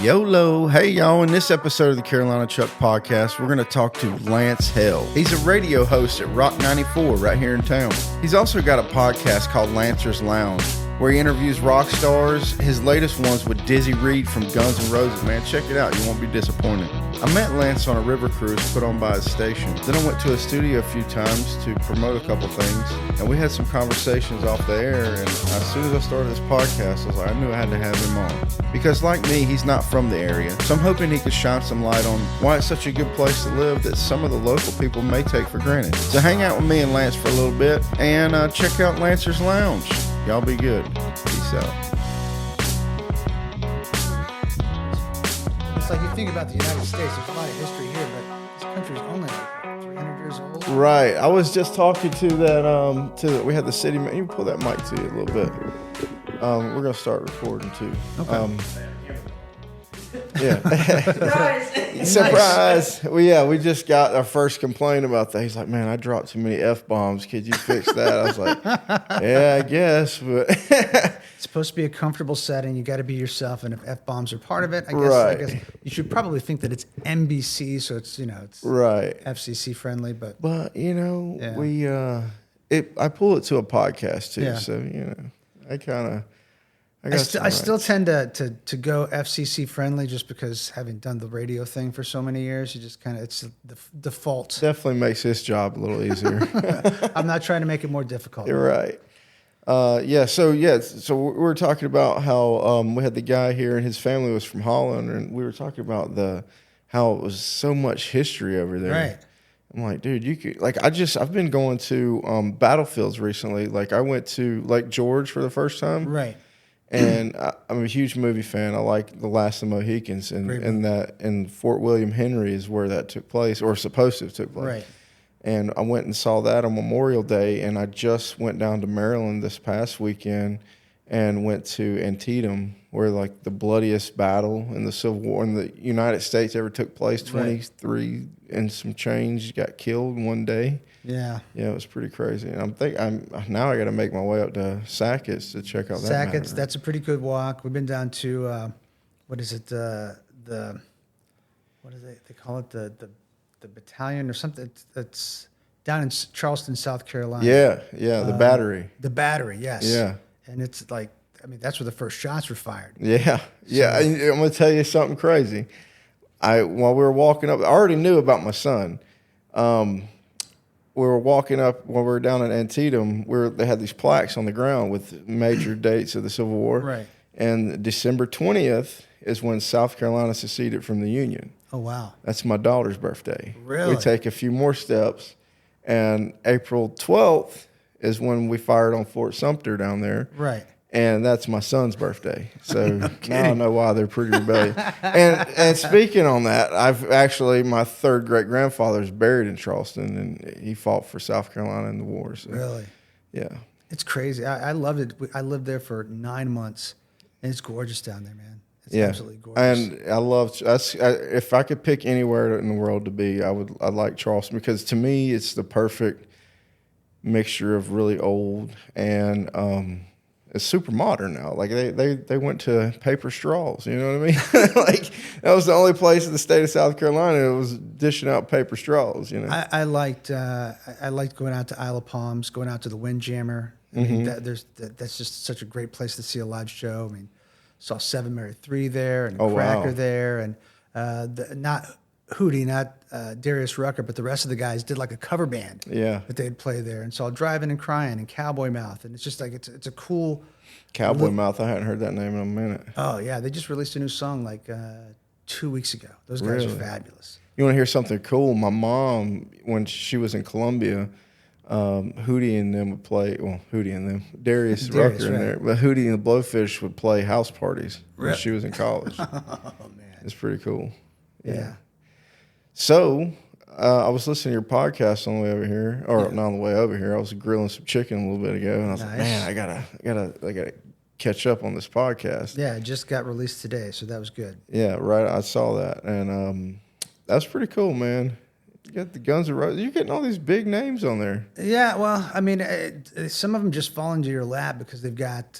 YOLO. Hey, y'all. In this episode of the Carolina Truck Podcast, we're going to talk to Lance Hale. He's a radio host at Rock 94 right here in town. He's also got a podcast called Lancer's Lounge, where he interviews rock stars. His latest one's with Dizzy Reed from Guns N' Roses. Man, check it out. You won't be disappointed. I met Lance on a river cruise put on by his station. Then I went to his studio a few times to promote a couple things, and we had some conversations off the air, and as soon as I started this podcast, I was like, I knew I had to have him on. Because like me, he's not from the area, so I'm hoping he could shine some light on why it's such a good place to live that some of the local people may take for granted. So hang out with me and Lance for a little bit, and check out Lancer's Lounge. Y'all be good. Peace out. It's like you think about the United States, there's a lot of history here, but this country is only like 300 years old. Right. I was just talking to that, we had the city, you can pull that mic to you a little bit. We're going to start recording too. Okay. Yeah. Surprise. Well, we just got our first complaint about that. He's like, man, I dropped too many F-bombs. Could you fix that? I was like, yeah, I guess. But It's supposed to be a comfortable setting. You got to be yourself. And if F-bombs are part of it, I guess you should probably think that it's NBC. So it's, it's right. FCC friendly. But yeah. I pull it to a podcast too. Yeah. So, I still tend to go FCC friendly just because having done the radio thing for so many years, you just kind of, it's the default. Definitely makes his job a little easier. I'm not trying to make it more difficult. You're right. So we were talking about how we had the guy here and his family was from Holland, and we were talking about how it was so much history over there. Right. I'm like, dude, you could I've been going to battlefields recently. Like I went to Lake George for the first time. Right. And I'm a huge movie fan. I like The Last of the Mohicans, and Fort William Henry is where that took place, or supposed to have took place. Right. And I went and saw that on Memorial Day, and I just went down to Maryland this past weekend and went to Antietam, where like the bloodiest battle in the Civil War in the United States ever took place. 23 and some change got killed in one day. Yeah. Yeah, it was pretty crazy. And now I got to make my way up to Sackett's to check out that. Sackett's, that's a pretty good walk. We've been down to what is it? What do they call it? The battalion or something. It's down in Charleston, South Carolina. Yeah, the battery. The battery, yes. Yeah. And it's like, that's where the first shots were fired. Yeah. Yeah. I'm going to tell you something crazy. While we were walking up, I already knew about my son. We were walking up when we were down in Antietam, where they had these plaques on the ground with major dates of the Civil War. Right. And December 20th is when South Carolina seceded from the Union. Oh, wow. That's my daughter's birthday. Really? We take a few more steps, and April 12th is when we fired on Fort Sumter down there. Right. And that's my son's birthday. So now I know why they're pretty rebellious. And speaking on that, my third great-grandfather is buried in Charleston, and he fought for South Carolina in the war. So, really? Yeah. It's crazy. I loved it. I lived there for 9 months, and it's gorgeous down there, man. It's absolutely gorgeous. And I love, if I could pick anywhere in the world to be, I'd like Charleston, because to me it's the perfect mixture of really old and it's super modern now. Like they went to paper straws, you know what I mean? Like that was the only place in the state of South Carolina that was dishing out paper straws, you know. I liked going out to Isle of Palms, going out to the Windjammer. I mean, that's just such a great place to see a live show. I mean, saw Seven Mary 3 there, and Cracker there, and not Hootie, not Darius Rucker, but the rest of the guys did like a cover band that they'd play there, and saw Driving and Crying and Cowboy Mouth, and it's just like it's a cool Cowboy Mouth. I hadn't heard that name in a minute. Oh yeah, they just released a new song like 2 weeks ago. Those guys are fabulous. You want to hear something cool? My mom, when she was in Columbia, Hootie and them would play. Well, Hootie and them, Darius Rucker in there, but Hootie and the Blowfish would play house parties when she was in college. Oh man, it's pretty cool. Yeah. So I was listening to your podcast on the way over here, or not on the way over here. I was grilling some chicken a little bit ago, and I was like, man, I gotta catch up on this podcast. Yeah, it just got released today, so that was good. Yeah, right. I saw that, and that's pretty cool, man. You got the Guns N' Roses. You're getting all these big names on there. Yeah, well, I mean, some of them just fall into your lap because they've got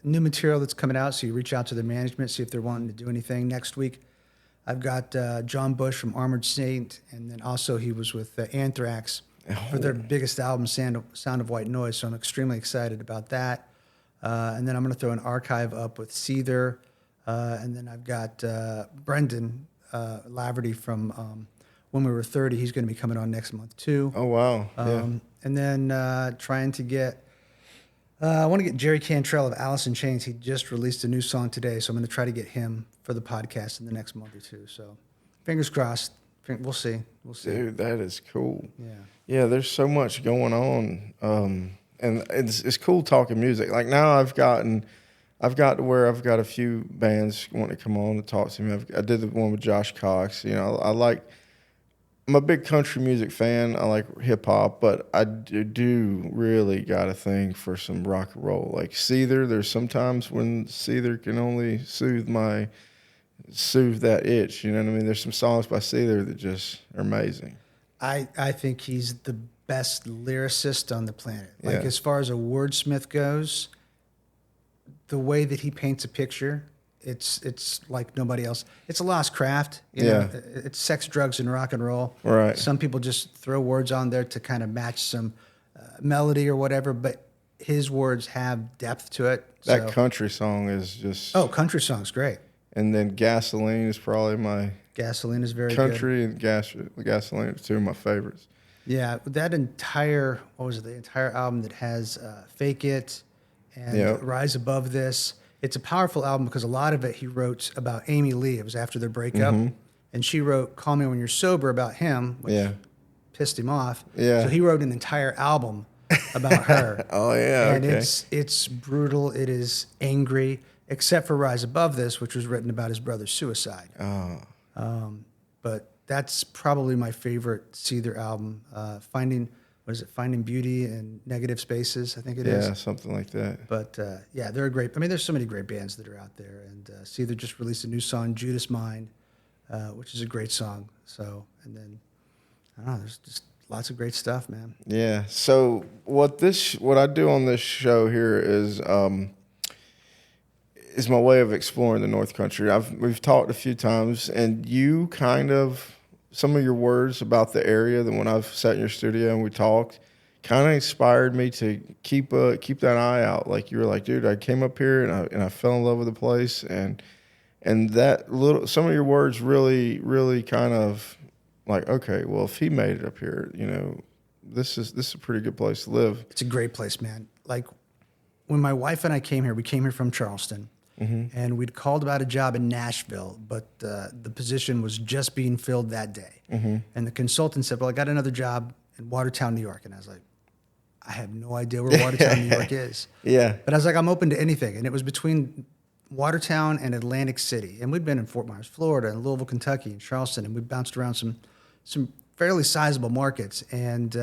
new material that's coming out. So you reach out to their management, see if they're wanting to do anything. Next week, I've got John Bush from Armored Saint, and then also he was with Anthrax for their biggest album, Sound of White Noise. So I'm extremely excited about that. And then I'm going to throw an archive up with Seether. And then I've got Brendan Laverty from When We Were 30. He's going to be coming on next month, too. Oh, wow. And then trying to get... I want to get Jerry Cantrell of Alice in Chains. He just released a new song today, so I'm going to try to get him for the podcast in the next month or two. So fingers crossed. We'll see. Dude, that is cool. Yeah. Yeah, there's so much going on. And it's cool talking music. Like now I've got to where I've got a few bands wanting to come on and talk to me. I did the one with Josh Cox. You know, I'm a big country music fan. I like hip hop, but I do really got a thing for some rock and roll. Like Seether, there's sometimes when Seether can only soothe that itch. You know what I mean? There's some songs by Seether that just are amazing. I think he's the best lyricist on the planet. Like as far as a wordsmith goes, the way that he paints a picture, it's like nobody else. It's a lost craft. You know? It's sex, drugs, and rock and roll. Right. Some people just throw words on there to kind of match some melody or whatever, but his words have depth to it. That country song is just... Oh, country song's great. And then Gasoline is probably my... Gasoline is very country good. and Gasoline are two of my favorites. Yeah, that entire, the entire album that has Fake It and Rise Above This. It's a powerful album because a lot of it he wrote about Amy Lee. It was after their breakup. Mm-hmm. And she wrote Call Me When You're Sober about him, which pissed him off. Yeah. So he wrote an entire album about her. Oh, yeah, and okay. it's brutal. It is angry, except for Rise Above This, which was written about his brother's suicide. Oh. But that's probably my favorite Seether album. Finding Beauty in Negative Spaces, I think it is. Yeah, something like that. But they're a great. I mean, there's so many great bands that are out there, and Seether just released a new song, Judas Mine, which is a great song. So, and then I don't know, there's just lots of great stuff, man. Yeah. So what I do on this show here is my way of exploring the North Country. We've talked a few times, and you some of your words about the area that when I've sat in your studio and we talked kind of inspired me to keep that eye out. Like you were like, dude, I came up here and I fell in love with the place, and some of your words really, really kind of like, okay, well, if he made it up here, you know, this is a pretty good place to live. It's a great place, man. Like when my wife and I came here, we came here from Charleston. Mm-hmm. And we'd called about a job in Nashville, but the position was just being filled that day. Mm-hmm. And the consultant said, well, I got another job in Watertown, New York. And I was like, I have no idea where Watertown, New York is. Yeah. But I was like, I'm open to anything. And it was between Watertown and Atlantic City. And we'd been in Fort Myers, Florida, and Louisville, Kentucky, and Charleston. And we bounced around some fairly sizable markets. And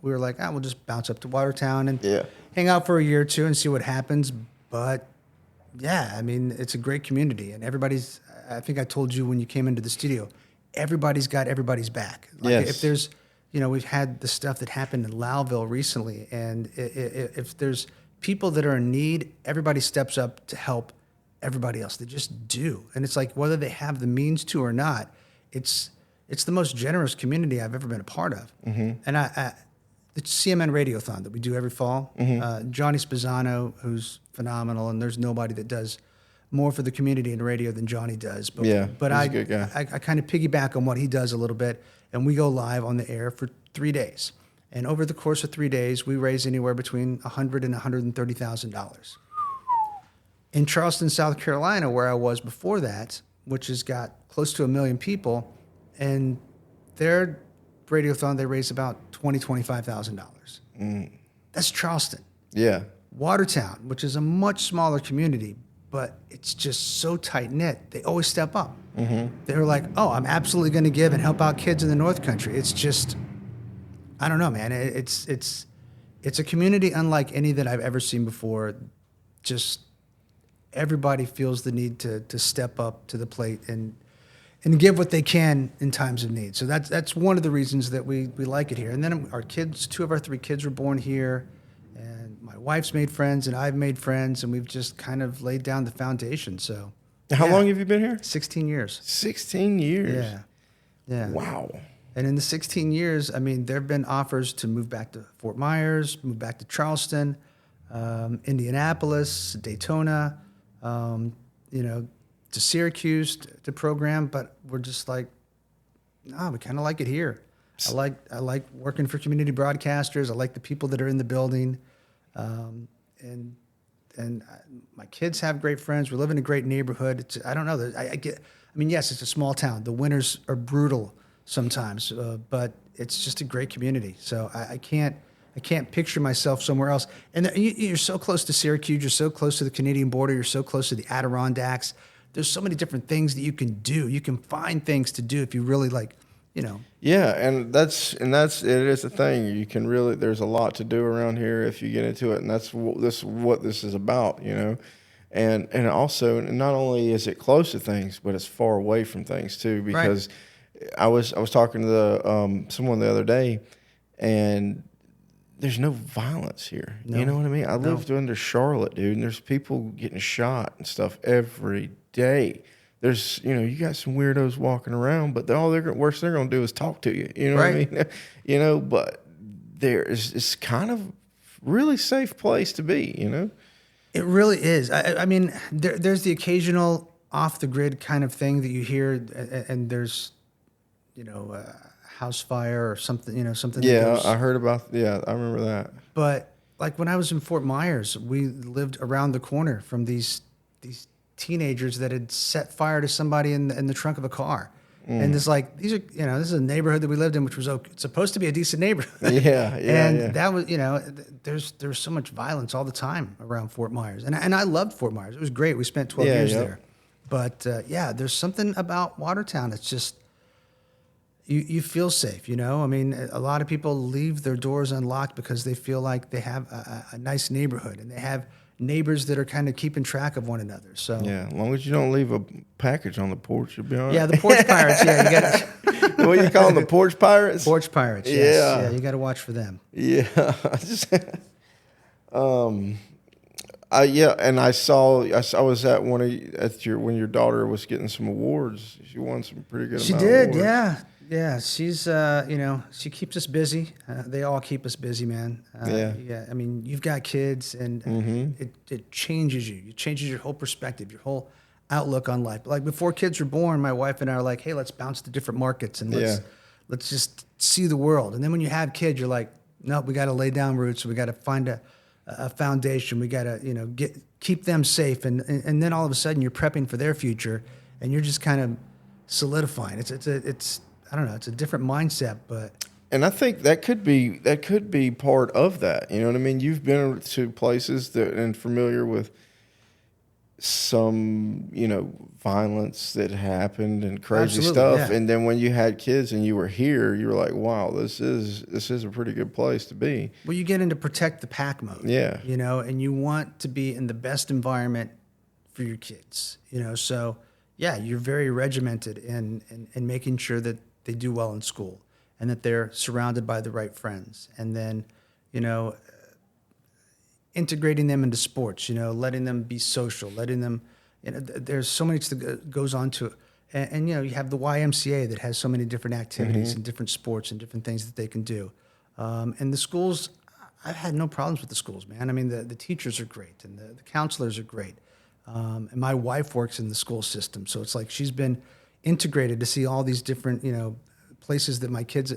we were like, we'll just bounce up to Watertown and hang out for a year or two and see what happens. But yeah, I mean, it's a great community, and I think I told you when you came into the studio, everybody's got everybody's back. Like yes. If there's, we've had the stuff that happened in Lowville recently, and if there's people that are in need, everybody steps up to help everybody else. They just do. And it's like, whether they have the means to or not, it's the most generous community I've ever been a part of. Mm-hmm. And the CMN Radiothon that we do every fall, Johnny Spezzano, who's phenomenal, and there's nobody that does more for the community in radio than Johnny does. But, he's I, a good guy. I kind of piggyback on what he does a little bit, and we go live on the air for 3 days. And over the course of 3 days, we raise anywhere between $100,000 and $130,000. In Charleston, South Carolina, where I was before that, which has got close to 1 million people, and their radiothon, they raise about $20,000-$25,000. That's Charleston. Yeah. Watertown, which is a much smaller community, but it's just so tight-knit. They always step up. Mm-hmm. They're like, I'm absolutely going to give and help out kids in the North Country. It's just, I don't know, man. It's a community unlike any that I've ever seen before. Just everybody feels the need to step up to the plate and and give what they can in times of need. So that's one of the reasons that we like it here. And then our kids, 2 of our 3 kids were born here, and my wife's made friends, and I've made friends, and we've just kind of laid down the foundation. So, how long have you been here? 16 years. 16 years. Yeah, yeah. Wow. And in the 16 years, I mean, there have been offers to move back to Fort Myers, move back to Charleston, Indianapolis, Daytona, to Syracuse to program, but we're just like, no, we kind of like it here. I like working for community broadcasters. I like the people that are in the building, and my kids have great friends. We live in a great neighborhood. I don't know. I mean, yes, it's a small town. The winters are brutal sometimes, but it's just a great community. So I can't picture myself somewhere else. And you're so close to Syracuse. You're so close to the Canadian border. You're so close to the Adirondacks. There's so many different things that you can do. You can find things to do if you really like, Yeah, and it is a thing. You can really, there's a lot to do around here if you get into it, and that's what this is about, And also, not only is it close to things, but it's far away from things too. Because I was talking to someone the other day, and there's no violence here. No. You know what I mean? I lived under Charlotte, dude, and there's people getting shot and stuff every day. There's, you got some weirdos walking around, but worst they're going to do is talk to you. You know what I mean? But it's kind of really safe place to be, It really is. I mean, there's the occasional off the grid kind of thing that you hear, and there's, a house fire or something, something. Yeah, I heard about. Yeah, I remember that. But like when I was in Fort Myers, we lived around the corner from these teenagers that had set fire to somebody in the trunk of a car. And it's like, this is a neighborhood that we lived in, which was supposed to be a decent neighborhood. And that was, there's so much violence all the time around Fort Myers. And I loved Fort Myers. It was great. We spent 12 years there. But there's something about Watertown. It's just, you feel safe, I mean, a lot of people leave their doors unlocked because they feel like they have a nice neighborhood, and they have neighbors that are kind of keeping track of one another. So yeah, as long as you don't leave a package on the porch, you'll be all right. Yeah, the porch pirates. Yeah, you got. What do you call them? The porch pirates. Porch pirates. Yes. Yeah, you got to watch for them. Yeah, and I was at when your daughter was getting some awards. She won some pretty good. She did. Awards. Yeah. She's, she keeps us busy. They all keep us busy, man. Yeah. I mean, you've got kids, and it changes you. It changes your whole perspective, your whole outlook on life. Like before kids were born, my wife and I are like, hey, let's bounce to different markets and let's just see the world. And then when you have kids, you're like, no, we got to lay down roots. We got to find a foundation. We got to, keep them safe. And then all of a sudden you're prepping for their future, and you're just kind of solidifying. It's I don't know. It's a different mindset, but. And I think that could be part of that. You know what I mean? You've been to places and familiar with some, violence that happened and crazy stuff. Yeah. And then when you had kids and you were here, you were like, wow, this is a pretty good place to be. Well, you get into protect the pack mode. Yeah. And you want to be in the best environment for your kids. So yeah, you're very regimented in making sure that they do well in school, and that they're surrounded by the right friends. And then, integrating them into sports, letting them be social, letting them, there's so much that goes on to it. And you have the YMCA that has so many different activities and different sports and different things that they can do. And the schools, I've had no problems with the schools, man. I mean, the teachers are great, and the counselors are great. And my wife works in the school system, so it's like she's been integrated to see all these different, places that my kids.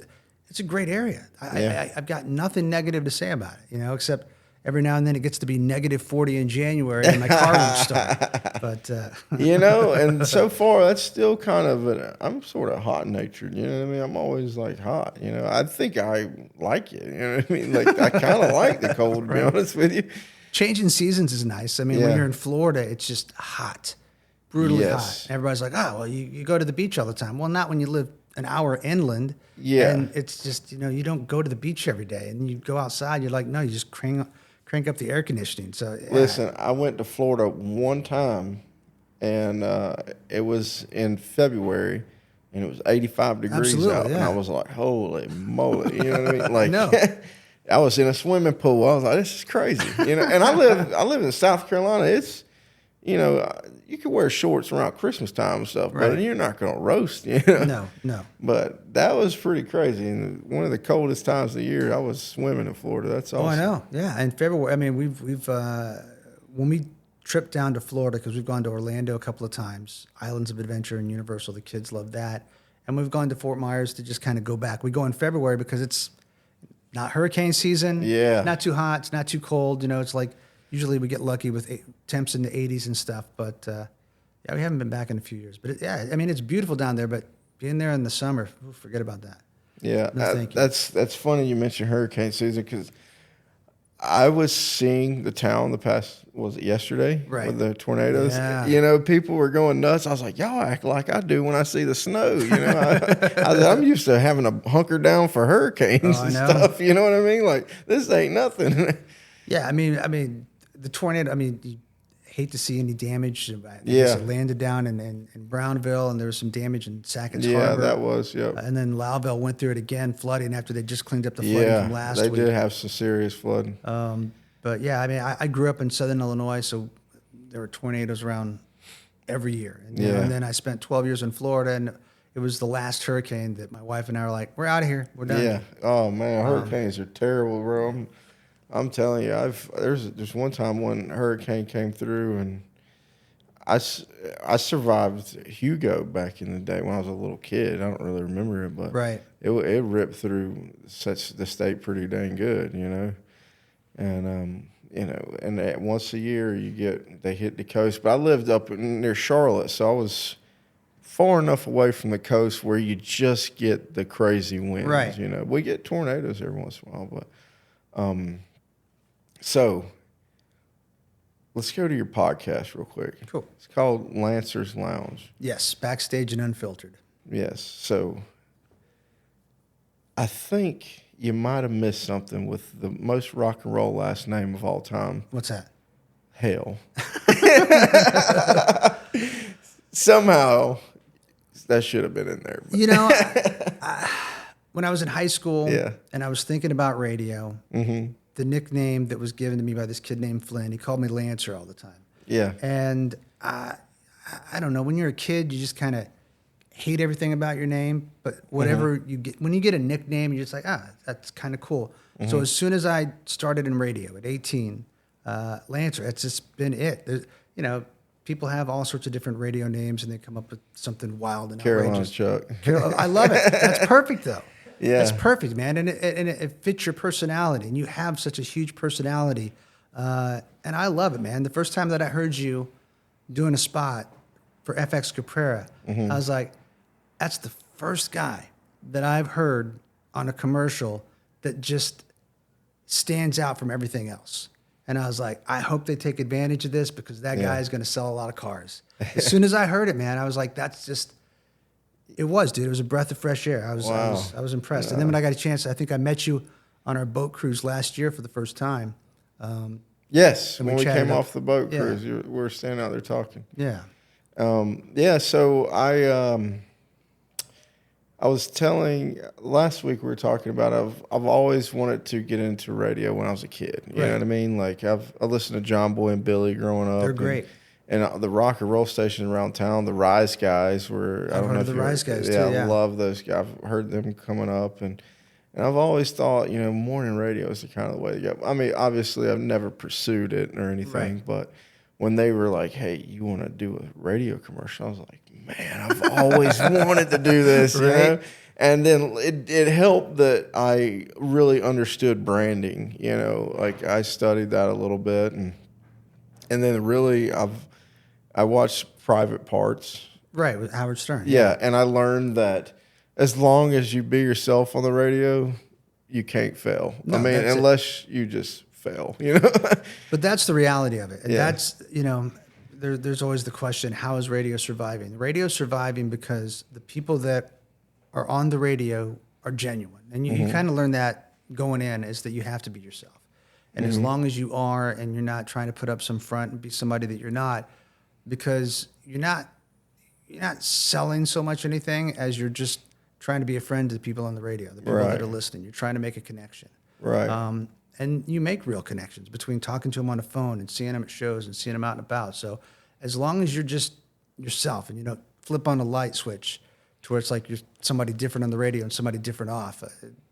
It's a great area. I've got nothing negative to say about it, except every now and then it gets to be -40 in January and my car won't start. But and so far that's still kind of I'm sort of hot natured. You know what I mean? I'm always like hot. I think I like it. You know what I mean? Like I kind of like the cold. To be honest with you, changing seasons is nice. I mean, when you're in Florida, it's just hot. Brutally hot. Everybody's like, oh, well, you go to the beach all the time. Well, not when you live an hour inland. Yeah. And it's just, you don't go to the beach every day. And you go outside, you're like, no, you just crank up the air conditioning. So listen, I went to Florida one time, and it was in February, and it was 85 degrees out, and I was like, holy moly, you know what I mean? Like, No. I was in a swimming pool. I was like, this is crazy, you know. And I live in South Carolina. It's, you know, you can wear shorts around Christmas time and stuff, but you're not going to roast, you know. No. But that was pretty crazy. And one of the coldest times of the year, I was swimming in Florida. That's awesome. Oh, I know. Yeah, in February. I mean, we've when we tripped down to Florida, because we've gone to Orlando a couple of times, Islands of Adventure and Universal. The kids love that, and we've gone to Fort Myers to just kind of go back. We go in February because it's not hurricane season. Yeah. Not too hot. It's not too cold. You know, it's like usually we get lucky with temps in the 80s and stuff. But yeah, we haven't been back in a few years. But I mean, it's beautiful down there. But being there in the summer, forget about that. Yeah, No, that's funny you mentioned hurricane season because I was seeing the town the past, was it yesterday? Right. With the tornadoes. Yeah. You know, people were going nuts. I was like, y'all act like I do when I see the snow. You know, I'm used to having to hunker down for hurricanes and stuff. You know what I mean? Like, this ain't nothing. Yeah, I mean, the tornado, you hate to see any damage. Yeah. It landed down in Brownville, and there was some damage in Sackett's Yeah, Harbor. that was, yep. And then Loudville went through it again, flooding after they just cleaned up the flooding from last week. They did have some serious flooding. But yeah, I mean, I grew up in Southern Illinois, so there were tornadoes around every year. And, and then I spent 12 years in Florida, and it was the last hurricane that my wife and I were like, we're out of here. We're done. Yeah. Oh, man, hurricanes are terrible, bro. I'm telling you, there's one time when a hurricane came through, and I survived Hugo back in the day when I was a little kid. I don't really remember it, but it ripped through the state pretty dang good, you know. And you know, and once a year they hit the coast. But I lived up near Charlotte, so I was far enough away from the coast where you just get the crazy winds. Right. You know, we get tornadoes every once in a while, but so let's go to your podcast real quick. Cool. It's called Lancer's Lounge. Yes, Backstage and Unfiltered. Yes. So I think you might have missed something with the most rock and roll last name of all time. What's that? Hale. Somehow that should have been in there. But. You know, when I was in high school and I was thinking about radio, the nickname that was given to me by this kid named Flynn, he called me Lancer all the time. Yeah. And I don't know, when you're a kid, you just kind of hate everything about your name, but whatever you get, when you get a nickname, you're just like, that's kind of cool. So as soon as I started in radio at 18, Lancer, that's just been it. You know, people have all sorts of different radio names, and they come up with something wild and outrageous. Chuck. I love it. That's perfect, though. Yeah. That's perfect, man. And it fits your personality, and you have such a huge personality. And I love it, man. The first time that I heard you doing a spot for FX Caprera, I was like, that's the first guy that I've heard on a commercial that just stands out from everything else. And I was like, I hope they take advantage of this because that guy is going to sell a lot of cars. As soon as I heard it, man, I was like, that's just, it was, dude. It was a breath of fresh air. I was impressed. And then when I got a chance, I think I met you on our boat cruise last year for the first time. Yes, when we came off the boat cruise, we were standing out there talking. Yeah. So I was telling, last week we were talking about I've always wanted to get into radio when I was a kid. You know what I mean? Like I listened to John Boy and Billy growing up. They're great. And the rock and roll stations around town, the Rise Guys were. I've heard of the Rise Guys too. Yeah, I love those guys. I've heard them coming up, and I've always thought, you know, morning radio is the kind of the way to go. I mean, obviously, I've never pursued it or anything, but when they were like, "Hey, you want to do a radio commercial?" I was like, "Man, I've always wanted to do this." You know? And then it helped that I really understood branding. You know, like I studied that a little bit, and then really I watched Private Parts. Right, with Howard Stern. Yeah, and I learned that as long as you be yourself on the radio, you can't fail. No, I mean, unless you just fail, you know. But that's the reality of it. And that's, you know, there's always the question, how is radio surviving? Radio's surviving because the people that are on the radio are genuine. And you kind of learn that going in, is that you have to be yourself. And as long as you are, and you're not trying to put up some front and be somebody that you're not, because you're not you're not selling so much anything as you're just trying to be a friend to the people on the radio, the people that are listening. You're trying to make a connection. Right. And you make real connections between talking to them on the phone and seeing them at shows and seeing them out and about. So as long as you're just yourself and you don't flip on the light switch to where it's like you're somebody different on the radio and somebody different off,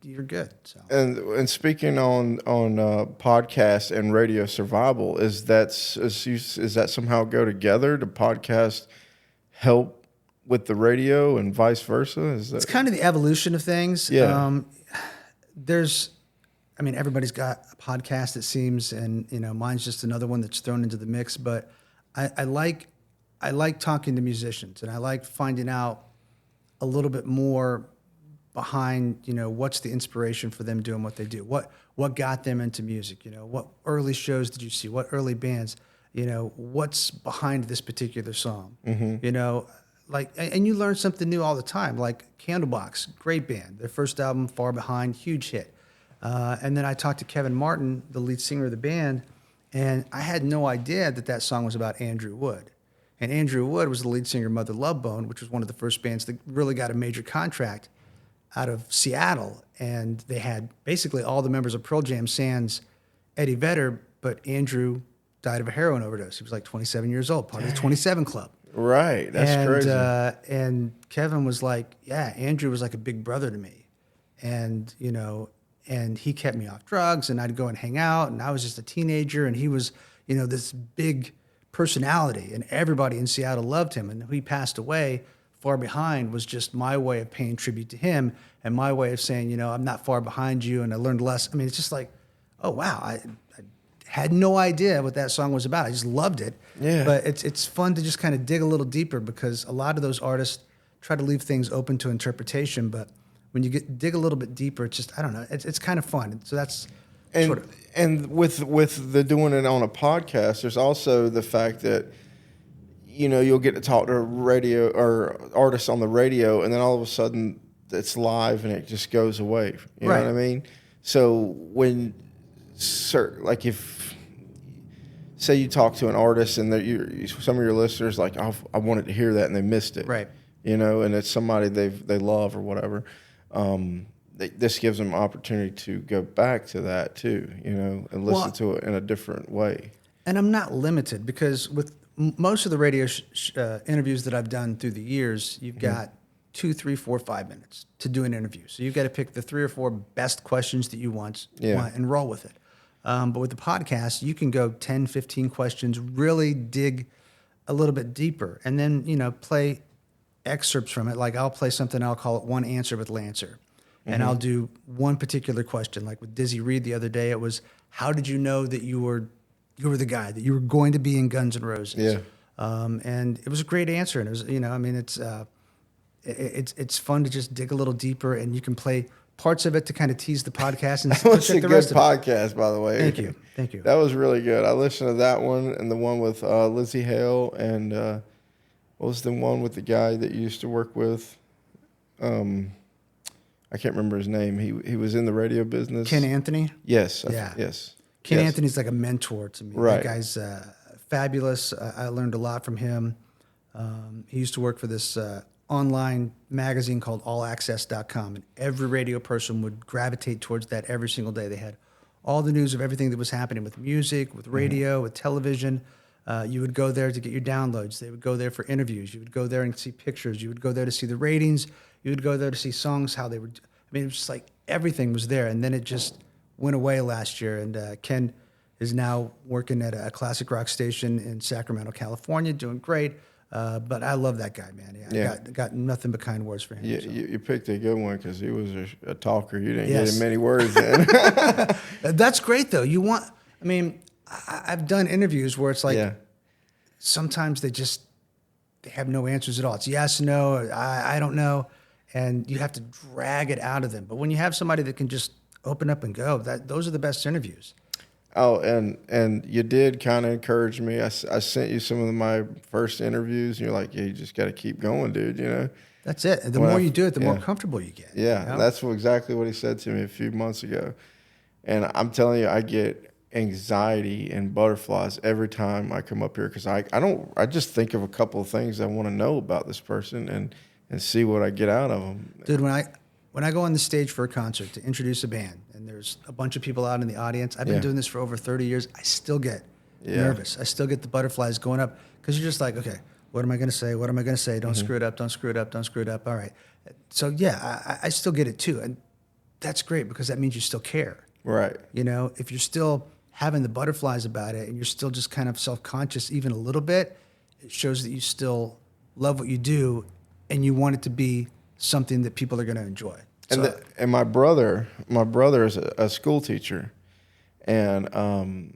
you're good. So. And speaking on podcast and radio survival, is that somehow go together? Do podcast help with the radio and vice versa? It's kind of the evolution of things. Yeah. Everybody's got a podcast, it seems, and mine's just another one that's thrown into the mix. But I like talking to musicians, and I like finding out a little bit more behind, what's the inspiration for them doing what they do. What got them into music? What early shows did you see? What early bands? What's behind this particular song? Mm-hmm. And you learn something new all the time. Like Candlebox, great band. Their first album, Far Behind, huge hit. And then I talked to Kevin Martin, the lead singer of the band, and I had no idea that song was about Andrew Wood. And Andrew Wood was the lead singer of Mother Love Bone, which was one of the first bands that really got a major contract out of Seattle. And they had basically all the members of Pearl Jam sans Eddie Vedder, but Andrew died of a heroin overdose. He was like 27 years old, part of the 27 Club. Right, that's crazy. And Kevin was like, yeah, Andrew was like a big brother to me. And, and he kept me off drugs, and I'd go and hang out, and I was just a teenager, and he was, this big personality, and everybody in Seattle loved him. And he passed away, Far Behind was just my way of paying tribute to him and my way of saying, I'm not far behind you, and I learned less. I mean, it's just like, oh, wow, I had no idea what that song was about. I just loved it. Yeah. But it's fun to just kind of dig a little deeper, because a lot of those artists try to leave things open to interpretation, but when you dig a little bit deeper, it's just, I don't know, it's kind of fun. So that's and with the doing it on a podcast, there's also the fact that you'll get to talk to radio or artists on the radio, and then all of a sudden it's live and it just goes away. You know what I mean? So when if say you talk to an artist and some of your listeners like, oh, I wanted to hear that and they missed it, right? And it's somebody they love or whatever. This gives them opportunity to go back to that too, and listen to it in a different way. And I'm not limited, because with most of the radio interviews that I've done through the years, you've got 2, 3, 4, 5 minutes to do an interview. So you've got to pick the 3 or 4 best questions that you want and roll with it. But with the podcast, you can go 10, 15 questions, really dig a little bit deeper, and then, play excerpts from it. Like I'll play something, I'll call it One Answer with Lancer. And I'll do one particular question. Like with Dizzy Reed the other day, it was, how did you know that you were the guy, that you were going to be in Guns N' Roses? Yeah. And it was a great answer. And it was, it's fun to just dig a little deeper, and you can play parts of it to kind of tease the podcast. And that was check a the good rest podcast, of it. By the way. Thank you. That was really good. I listened to that one and the one with Lizzie Hale, and what was the one with the guy that you used to work with? I can't remember his name. He was in the radio business. Ken Anthony? Yes. Yes. Ken Anthony's like a mentor to me. Right. That guy's fabulous. I learned a lot from him. He used to work for this online magazine called allaccess.com, and every radio person would gravitate towards that every single day. They had all the news of everything that was happening with music, with radio, with television. You would go there to get your downloads. They would go there for interviews. You would go there and see pictures. You would go there to see the ratings. You would go there to see songs, how they were. I mean, it was just like everything was there. And then it just went away last year. And Ken is now working at a classic rock station in Sacramento, California, doing great. But I love that guy, man. Yeah. Got nothing but kind words for him. Yeah, so. you picked a good one, because he was a talker. You didn't get him many words in. That's great, though. I've done interviews where it's like sometimes they have no answers at all. It's yes, no, I don't know. And you have to drag it out of them. But when you have somebody that can just open up and go, those are the best interviews. Oh, and you did kind of encourage me. I sent you some of my first interviews, and you're like, yeah, you just got to keep going, dude, That's it. The more you do it, the more comfortable you get. Yeah, that's exactly what he said to me a few months ago. And I'm telling you, I get anxiety and butterflies every time I come up here because I just think of a couple of things I want to know about this person and see what I get out of them. Dude, when I go on the stage for a concert to introduce a band and there's a bunch of people out in the audience, I've been doing this for over 30 years. I still get nervous. I still get the butterflies going up because you're just like, okay, what am I going to say? What am I going to say? Don't screw it up. Don't screw it up. Don't screw it up. All right. So yeah, I still get it too. And that's great because that means you still care. Right. You know, if you're still having the butterflies about it and you're still just kind of self-conscious even a little bit, it shows that you still love what you do and you want it to be something that people are going to enjoy. And my brother is a school teacher, and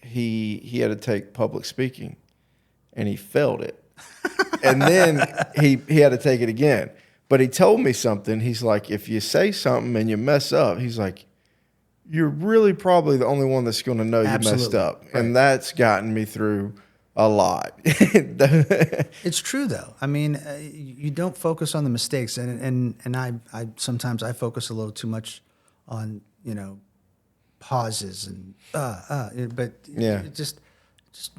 he had to take public speaking, and he failed it, and then he had to take it again. But he told me something. He's like, if you say something and you mess up, he's like, you're really probably the only one that's going to know you messed up, right. And that's gotten me through a lot. It's true though. I mean, you don't focus on the mistakes, and I sometimes I focus a little too much on, you know, pauses and but yeah, just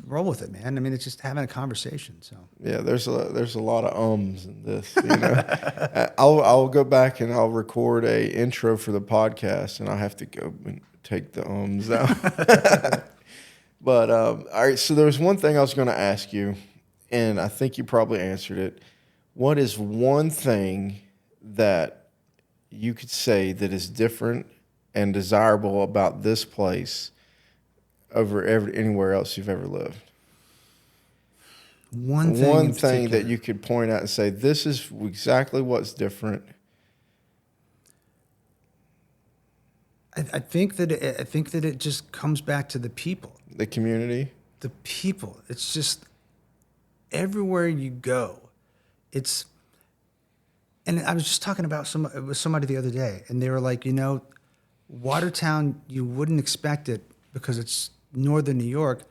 roll with it, man. I mean, it's just having a conversation. So yeah, there's a lot of ums in this. You know, I'll go back and I'll record a intro for the podcast, and I'll have to go and take the ums out. But, all right, so there's one thing I was going to ask you, and I think you probably answered it. What is one thing that you could say that is different and desirable about this place over anywhere else you've ever lived? One thing that you could point out and say, this is exactly what's different. I think that it just comes back to the people. The community? The people. It's just everywhere you go. And I was just talking about with somebody the other day, and they were like, you know, Watertown, you wouldn't expect it because it's northern New York,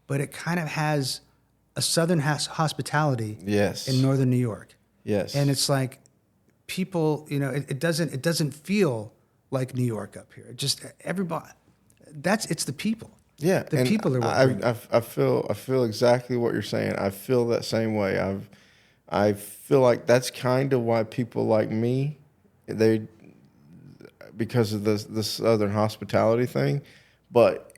but it kind of has a southern hospitality in northern New York. Yes. And it's like people, you know, it doesn't feel like New York up here. It just everybody. It's the people. Yeah, the people are what I feel exactly what you're saying. I feel that same way. I feel like that's kind of why people like me, because of the southern hospitality thing, but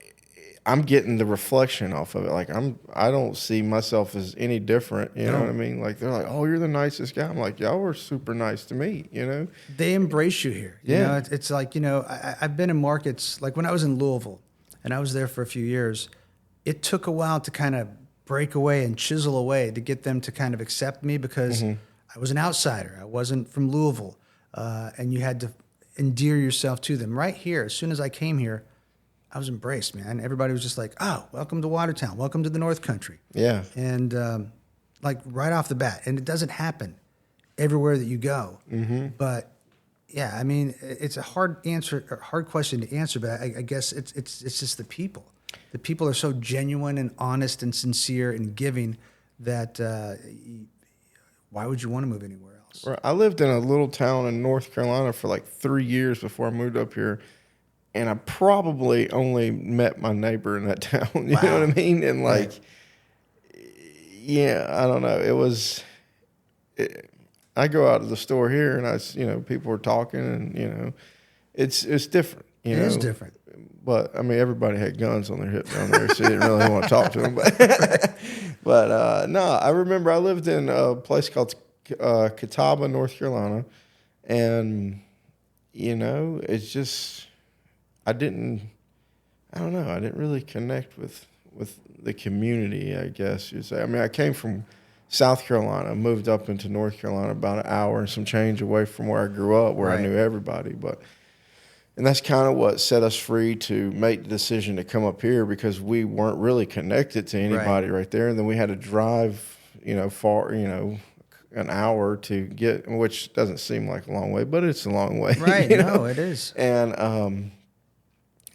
I'm getting the reflection off of it. Like I don't see myself as any different. You know what I mean? Like they're like, oh, you're the nicest guy. I'm like, y'all were super nice to me. You know? They embrace you here. Yeah. You know, it's like, you know, I've been in markets like when I was in Louisville. And I was there for a few years. It took a while to kind of break away and chisel away to get them to kind of accept me because I was an outsider. I wasn't from Louisville. And you had to endear yourself to them. Right here, as soon as I came here, I was embraced, man. Everybody was just like, oh, welcome to Watertown. Welcome to the North Country. Yeah. And like right off the bat. And it doesn't happen everywhere that you go. But yeah, I mean, it's a hard question to answer, but I guess it's just the people. The people are so genuine and honest and sincere and giving that why would you want to move anywhere else? Right. I lived in a little town in North Carolina for like 3 years before I moved up here, and I probably only met my neighbor in that town. You know what I mean? And like, yeah, I don't know. I go out to the store here and people are talking and, it's different. It is different. But I mean, everybody had guns on their hip down there, so you didn't really want to talk to them. But no, I remember I lived in a place called Catawba, North Carolina. And, it's just, I didn't really connect with the community, I guess you'd say. I mean, I came from South Carolina, moved up into North Carolina about an hour and some change away from where I grew up, where I knew everybody. And that's kind of what set us free to make the decision to come up here because we weren't really connected to anybody right there. And then we had to drive, far, an hour to get, which doesn't seem like a long way, but it's a long way. Right, no, it is. And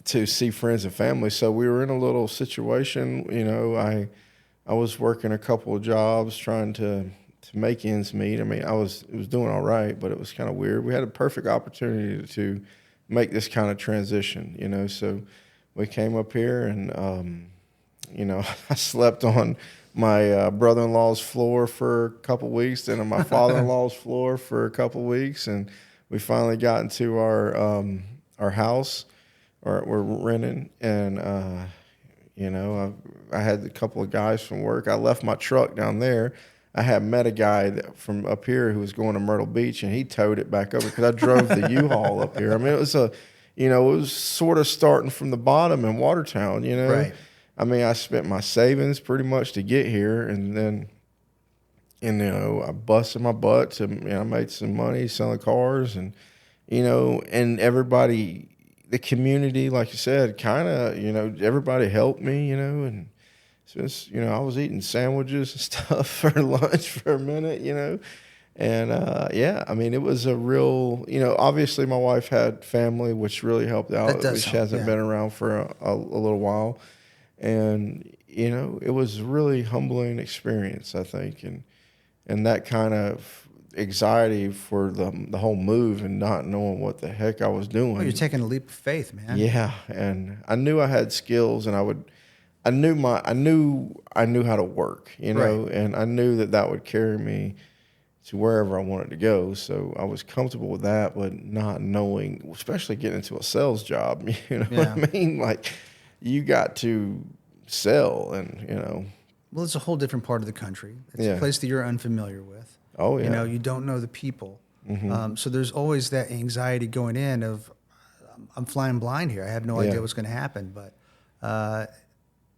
to see friends and family. So we were in a little situation, I was working a couple of jobs trying to make ends meet. I mean, it was doing all right, but it was kind of weird. We had a perfect opportunity to make this kind of transition, So we came up here, and I slept on my brother-in-law's floor for a couple weeks, then on my father-in-law's floor for a couple weeks, and we finally got into our house, or we're renting, and I had a couple of guys from work. I left my truck down there. I had met a guy from up here who was going to Myrtle Beach, and he towed it back over because I drove the U-Haul up here. I mean, it was sort of starting from the bottom in Watertown, Right. I mean, I spent my savings pretty much to get here, and then, I busted my butt to, I made some money selling cars, and, and everybody, the community, like you said, kind of, everybody helped me, and just, I was eating sandwiches and stuff for lunch for a minute, and, I mean, it was a real, obviously my wife had family, which really helped out, which hasn't been around for a little while. And, it was a really humbling experience, I think. And that kind of anxiety for the whole move and not knowing what the heck I was doing. Well, you're taking a leap of faith, man. Yeah. And I knew I had skills, and I knew how to work, Right. and I knew that would carry me to wherever I wanted to go. So I was comfortable with that, but not knowing, especially getting into a sales job, what I mean? Like, you got to sell, and Well, it's a whole different part of the country. It's a place that you're unfamiliar with. Oh yeah. You don't know the people. Mm-hmm. So there's always that anxiety going in of, I'm flying blind here. I have no idea what's going to happen. But I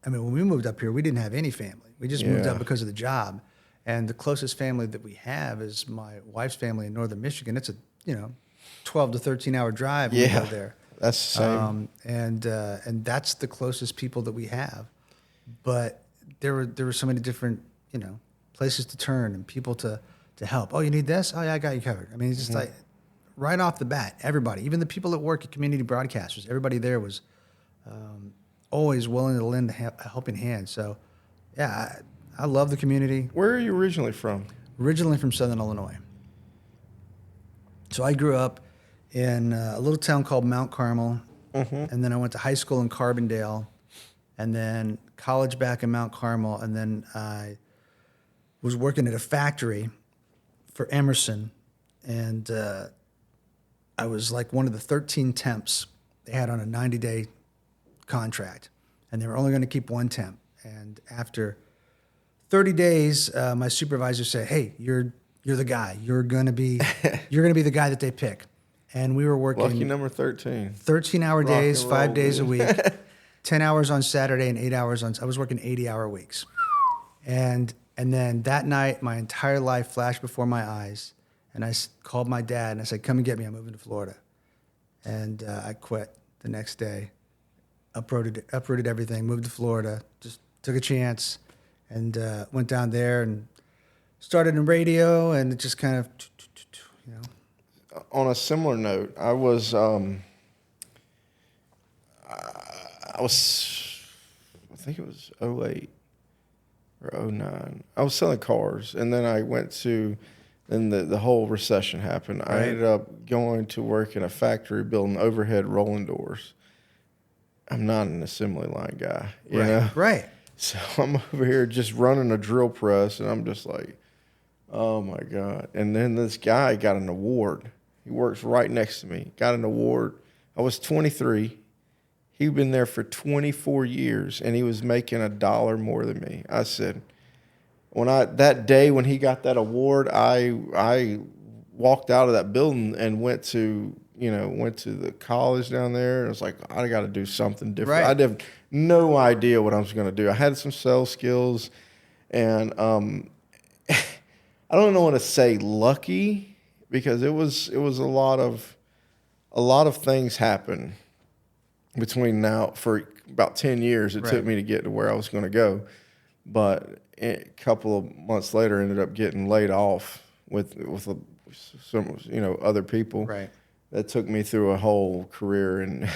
mean, when we moved up here, we didn't have any family. We just moved up because of the job. And the closest family that we have is my wife's family in northern Michigan. It's a 12 to 13 hour drive when we go there. That's the same. And that's the closest people that we have. But there were so many different, places to turn and people to help. Oh, you need this? Oh yeah, I got you covered. I mean, it's just like right off the bat, everybody, even the people that work at community broadcasters, everybody there was always willing to lend a helping hand. So yeah, I love the community. Where are you originally from? Originally from Southern Illinois. So I grew up in a little town called Mount Carmel, and then I went to high school in Carbondale, and then college back in Mount Carmel, and then I was working at a factory for Emerson, and I was like one of the 13 temps they had on a 90-day contract, and they were only going to keep one temp. And after 30 days, my supervisor said, "Hey, you're the guy. You're gonna be the guy that they pick." And we were working Lucky number 13. 13-hour days, 5 days a week, 10 hours on Saturday and 8 hours on. I was working 80-hour weeks, and then that night, my entire life flashed before my eyes, and I called my dad and I said, "Come and get me. I'm moving to Florida," and I quit the next day, uprooted everything, moved to Florida, just took a chance, and went down there and started in radio, and it just kind of, On a similar note, I think it was 08 or 09. I was selling cars, and then I went to, then the whole recession happened. Right. I ended up going to work in a factory building overhead rolling doors. I'm not an assembly line guy, you know? Right. So I'm over here just running a drill press, and I'm just like, oh my God. And then this guy got an award. He works right next to me. Got an award. I was 23. He'd been there for 24 years, and he was making $1 more than me. I said, that day when he got that award, I walked out of that building and went to the college down there. And I was like, I got to do something different. Right. I had no idea what I was going to do. I had some sales skills, and I don't know what to say, lucky, because it was a lot of things happen between now. For about 10 years it took me to get to where I was going to go, but a couple of months later ended up getting laid off with some other people. Right. That took me through a whole career in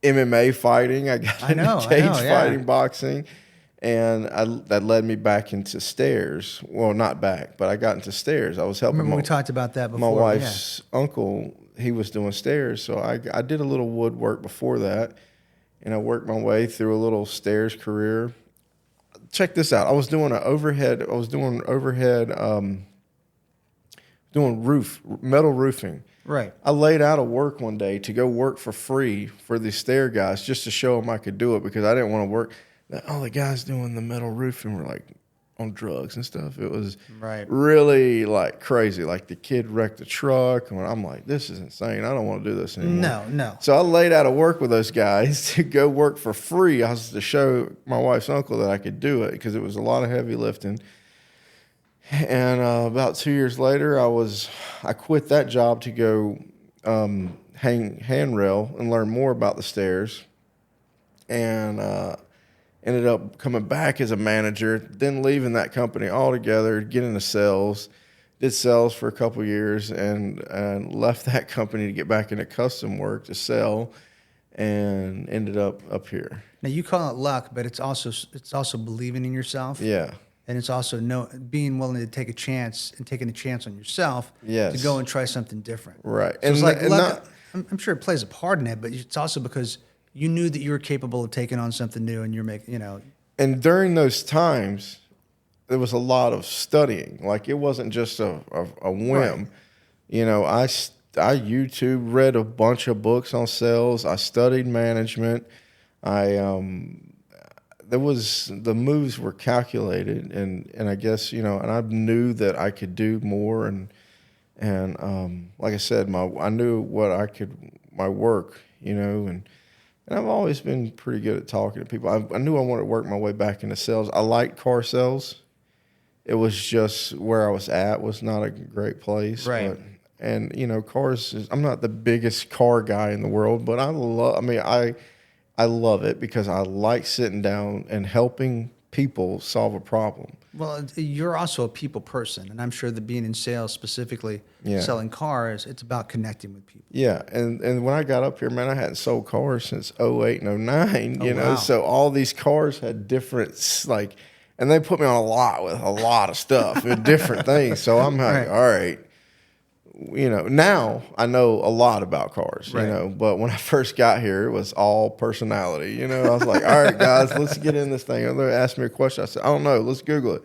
MMA fighting. I got into cage fighting, boxing. And that led me back into stairs. Well, not back, but I got into stairs. I was helping. Remember we talked about that before. My wife's uncle, he was doing stairs, so I did a little woodwork before that, and I worked my way through a little stairs career. Check this out. I was doing metal roofing. Right. I laid out of work one day to go work for free for these stair guys just to show them I could do it because I didn't want to work. All the guys doing the metal roofing were like on drugs and stuff. It was really like crazy. Like the kid wrecked the truck. And I'm like, this is insane. I don't want to do this anymore. No. So I laid out of work with those guys to go work for free. I was to show my wife's uncle that I could do it because it was a lot of heavy lifting. And about 2 years later, I quit that job to go hang handrail and learn more about the stairs. And ended up coming back as a manager, then leaving that company altogether, getting into sales. Did sales for a couple of years and left that company to get back into custom work to sell, and ended up here. Now you call it luck, but it's also believing in yourself. Yeah. And it's also being willing to take a chance and taking a chance on yourself to go and try something different. Right. So and it's like luck, I'm sure it plays a part in it, but it's also because you knew that you were capable of taking on something new, and you're making, And during those times, there was a lot of studying. Like it wasn't just a whim. Right. I YouTube read a bunch of books on sales. I studied management. The moves were calculated, and I guess and I knew that I could do more, and like I said, I knew what my work, and I've always been pretty good at talking to people. I knew I wanted to work my way back into sales. I liked car sales. It was just where I was at was not a great place, right? Cars. I'm not the biggest car guy in the world, but I love it because I like sitting down and helping people solve a problem. Well, you're also a people person, and I'm sure that being in sales, specifically selling cars, it's about connecting with people. Yeah, and when I got up here, man, I hadn't sold cars since 2008 and 2009, Wow. So all these cars had different, and they put me on a lot of stuff and different things. So I'm like, all right. Now I know a lot about cars, but when I first got here, it was all personality. I was like, all right, guys, let's get in this thing. And they asked me a question. I said, I don't know. Let's Google it.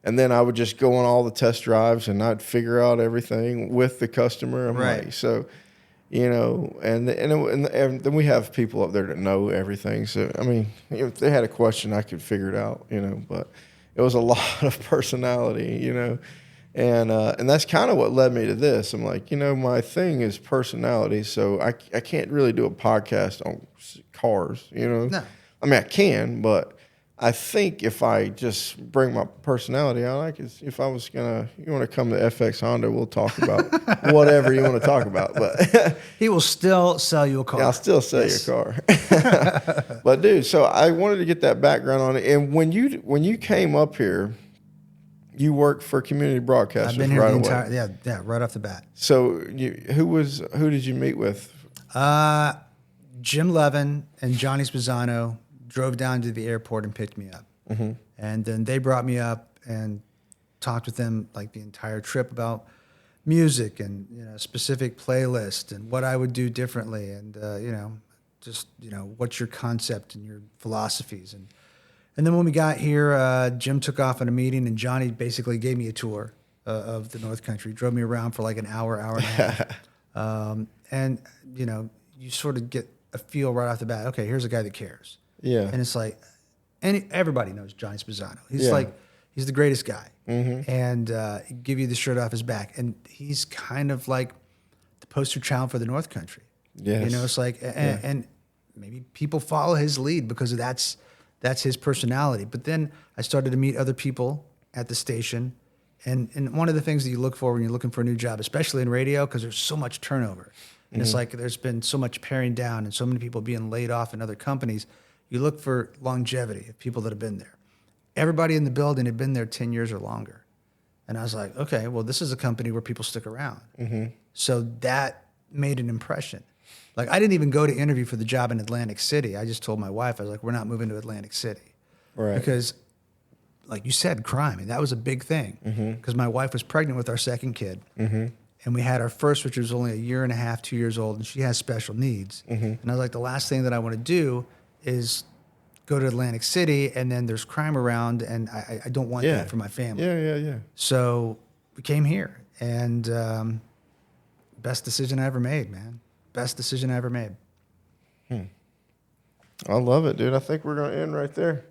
And then I would just go on all the test drives and I'd figure out everything with the customer. I'm like, so, and then we have people up there that know everything. So, I mean, if they had a question, I could figure it out, but it was a lot of personality, And that's kind of what led me to this. I'm like, my thing is personality, so I can't really do a podcast on cars, No. I mean, I can, but I think if I just bring my personality out, if I was you want to come to FX Honda, we'll talk about whatever you want to talk about. But he will still sell you a car. Yeah, I'll still sell you a car. But dude, so I wanted to get that background on it. And when you came up here, you worked for community broadcasters. I've been here right the away. entire right off the bat. So who did you meet with? Jim Levin and Johnny Spezzano drove down to the airport and picked me up. Mm-hmm. And then they brought me up and talked with them like the entire trip about music and specific playlist and what I would do differently, and what's your concept and your philosophies. And then when we got here, Jim took off on a meeting, and Johnny basically gave me a tour of the North Country, drove me around for like an hour and a half. And, you sort of get a feel right off the bat, okay, here's a guy that cares. Yeah. And it's like, everybody knows Johnny Spezzano. He's the greatest guy. Mm-hmm. And give you the shirt off his back. And he's kind of like the poster child for the North Country. Yes. It's like, and maybe people follow his lead because that's his personality. But then I started to meet other people at the station. And one of the things that you look for when you're looking for a new job, especially in radio, because there's so much turnover. And it's like there's been so much paring down and so many people being laid off in other companies. You look for longevity of people that have been there. Everybody in the building had been there 10 years or longer. And I was like, okay, well, this is a company where people stick around. Mm-hmm. So that made an impression. Like, I didn't even go to interview for the job in Atlantic City. I just told my wife, I was like, we're not moving to Atlantic City. Right. Because, like you said, crime. And that was a big thing. Because my wife was pregnant with our second kid. Mm-hmm. And we had our first, which was only a year and a half, 2 years old, and she has special needs. Mm-hmm. And I was like, the last thing that I want to do is go to Atlantic City and then there's crime around, and I don't want that for my family. Yeah. So we came here, and best decision I ever made, man. Best decision I ever made. I love it, dude. I think we're going to end right there.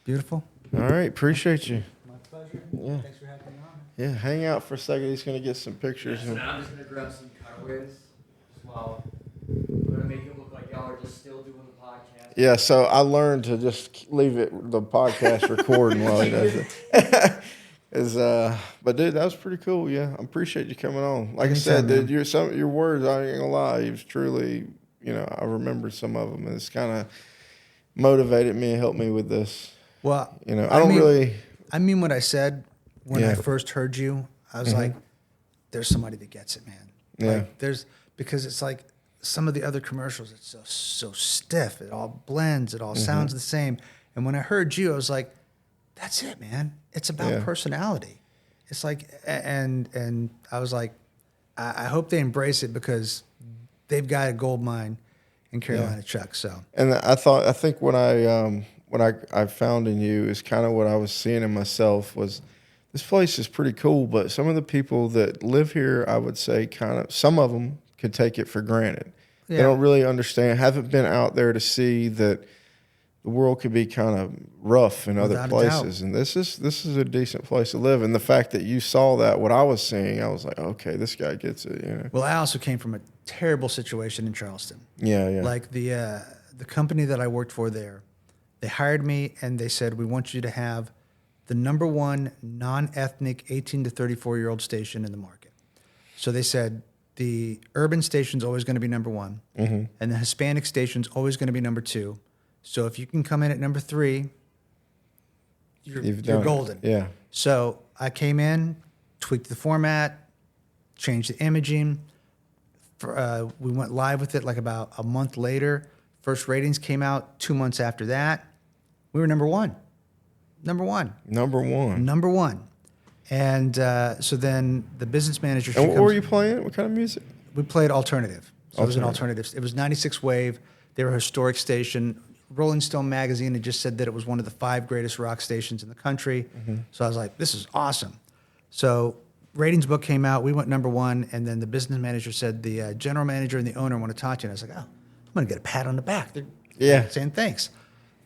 Beautiful. All right. Appreciate you. My pleasure. Yeah. Thanks for having me on. Yeah. Hang out for a second. He's going to get some pictures. So now I'm just going to grab some cutaways as well. I'm going to make it look like y'all are just still doing the podcast. Yeah. So I learned to just leave the podcast recording while he does it. But dude, that was pretty cool. Yeah. I appreciate you coming on. Like Anytime, I said, dude, your words, I ain't going to lie. He was truly, I remember some of them, and it's kind of motivated me and helped me with this. Well, I mean what I said when I first heard you. I was like, there's somebody that gets it, man. Yeah. Like, because it's like some of the other commercials, it's so stiff. It all blends. It all sounds the same. And when I heard you, I was like, that's it, man. It's about personality. It's like, and I was like, I hope they embrace it, because they've got a gold mine in Carolina Chuck. So, and I think what I found in you is kind of what I was seeing in myself was, this place is pretty cool, but some of the people that live here, I would say some of them could take it for granted. Yeah. They don't really understand, haven't been out there to see that the world could be kind of rough in other places. And this is a decent place to live. And the fact that you saw that, what I was seeing, I was like, okay, this guy gets it. Well, I also came from a terrible situation in Charleston. Yeah. Like the company that I worked for there, they hired me and they said, we want you to have the number one non-ethnic 18 to 34-year-old station in the market. So they said the urban station's always going to be number one, and the Hispanic station's always going to be number two. So if you can come in at number three, you're golden. Yeah. So I came in, tweaked the format, changed the imaging. We went live with it like about a month later. First ratings came out 2 months after that. We were number one. Number one. And so then the business manager. And what were you playing? What kind of music? We played alternative. So it was an alternative. It was 96 Wave. They were a historic station. Rolling Stone magazine had just said that it was one of the 5 greatest rock stations in the country. So I was like, this is awesome. So ratings book came out. We went number one. And then the business manager said the general manager and the owner want to talk to you. And I was like, oh, I'm going to get a pat on the back. They're saying thanks.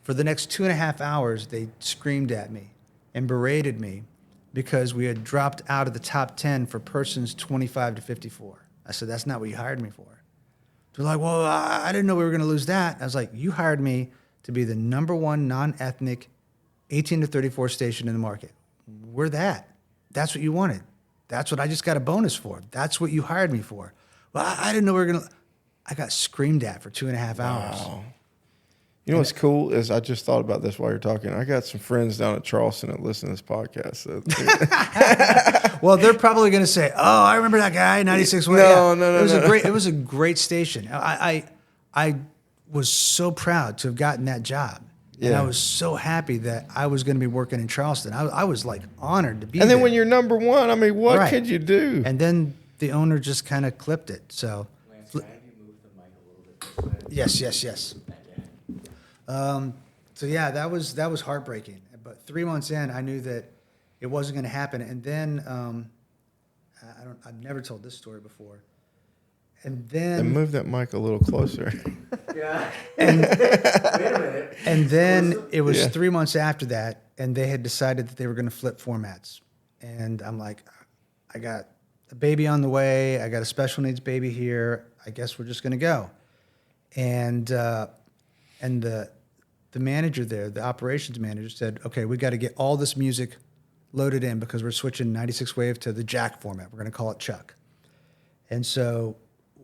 For the next 2.5 hours, they screamed at me and berated me because we had dropped out of the top 10 for persons 25 to 54. I said, that's not what you hired me for. They're like, well, I didn't know we were going to lose that. I was like, you hired me to be the number one non-ethnic 18 to 34 station in the market. We're that. That's what you wanted. That's what I just got a bonus for. That's what you hired me for. Well, I didn't know we were going to. I got screamed at for 2.5 hours. Wow. You know what's cool is I just thought about this while you're talking. I got some friends down at Charleston that listen to this podcast. So. Well, they're probably going to say, "Oh, I remember that guy, 96 Wave." No. It was a great station. I was so proud to have gotten that job. Yeah. And I was so happy that I was going to be working in Charleston. I was like honored to be there. And then when you're number one, I mean, what could you do? And then the owner just kind of clipped it. So. Lance, can I have you move the mic a little bit this way? Yes. So yeah, that was heartbreaking. But 3 months in, I knew that it wasn't going to happen. And then I've never told this story before. And move that mic a little closer. Yeah. And wait a minute. And then it was 3 months after that, and they had decided that they were going to flip formats. And I'm like, I got a baby on the way. I got a special needs baby here. I guess we're just going to go. And the manager there, the operations manager, said, okay, we got to get all this music loaded in because we're switching 96 Wave to the Jack format. We're going to call it Chuck. And so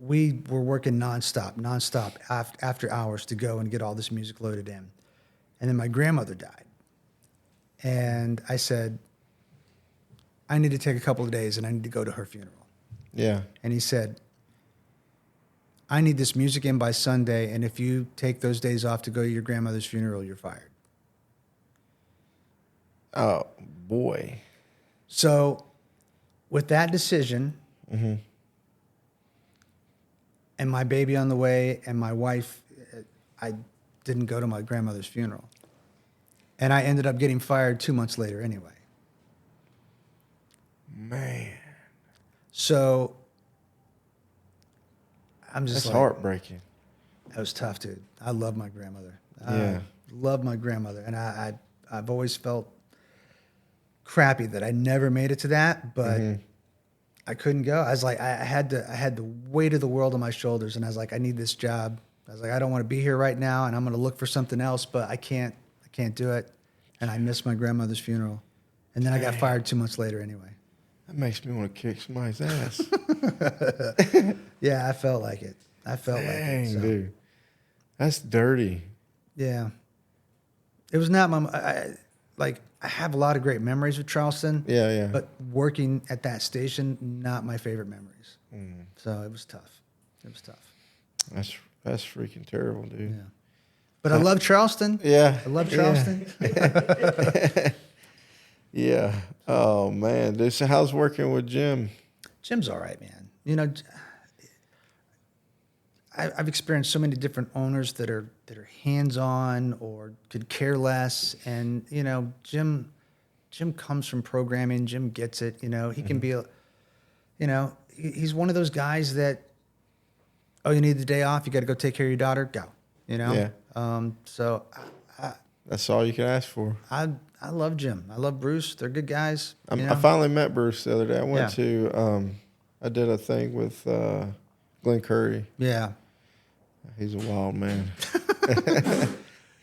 we were working nonstop after hours to go and get all this music loaded in. And then my grandmother died. And I said, I need to take a couple of days and I need to go to her funeral. Yeah. And he said, I need this music in by Sunday, and if you take those days off to go to your grandmother's funeral, you're fired. Oh, boy. So with that decision, and my baby on the way, and my wife, I didn't go to my grandmother's funeral. And I ended up getting fired 2 months later anyway. Man. So I'm just That's heartbreaking. That was tough, dude. I love my grandmother. Yeah. I love my grandmother. And I've always felt crappy that I never made it to that, but I couldn't go. I was like, I had the weight of the world on my shoulders, and I was like, I need this job. I was like, I don't want to be here right now, and I'm going to look for something else, but I can't do it. And I missed my grandmother's funeral. And then I got fired 2 months later anyway. That makes me want to kick somebody's ass. Yeah, I felt like it. Dang, dude. That's dirty. Yeah. It was not my... I have a lot of great memories with Charleston. Yeah. But working at that station, not my favorite memories. So it was tough. That's freaking terrible, dude. Yeah. But I love Charleston. Yeah. I love Charleston. Yeah. Oh, man. Dude, so how's working with Jim? Jim's all right, man. You know, I've experienced so many different owners that are hands-on or could care less. And, you know, Jim comes from programming. Jim gets it. You know, he can be he's one of those guys that, oh, you need the day off, you got to go take care of your daughter, go. You know? Yeah. So That's all you can ask for. I love Jim. I love Bruce. They're good guys. I finally met Bruce the other day. I went to, I did a thing with Glenn Curry. Yeah. He's a wild man.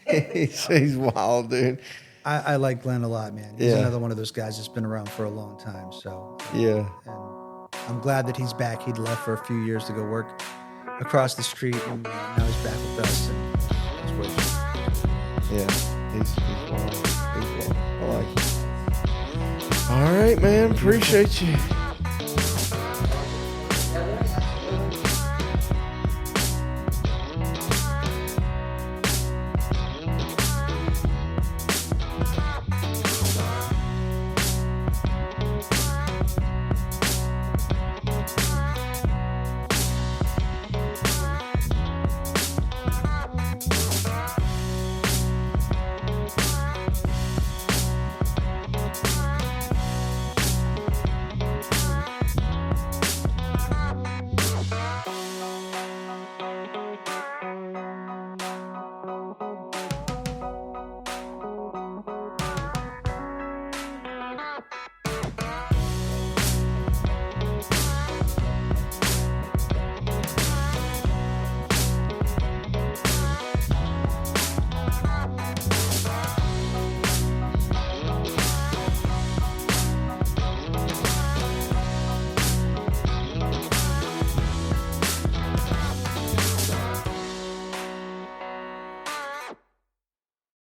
he's wild, dude. I like Glenn a lot, man. He's another one of those guys that's been around for a long time. So yeah. And I'm glad that he's back. He'd left for a few years to go work across the street, and now he's back with us. And that's what he's wild. He's wild. I like it. All right, man. Appreciate you.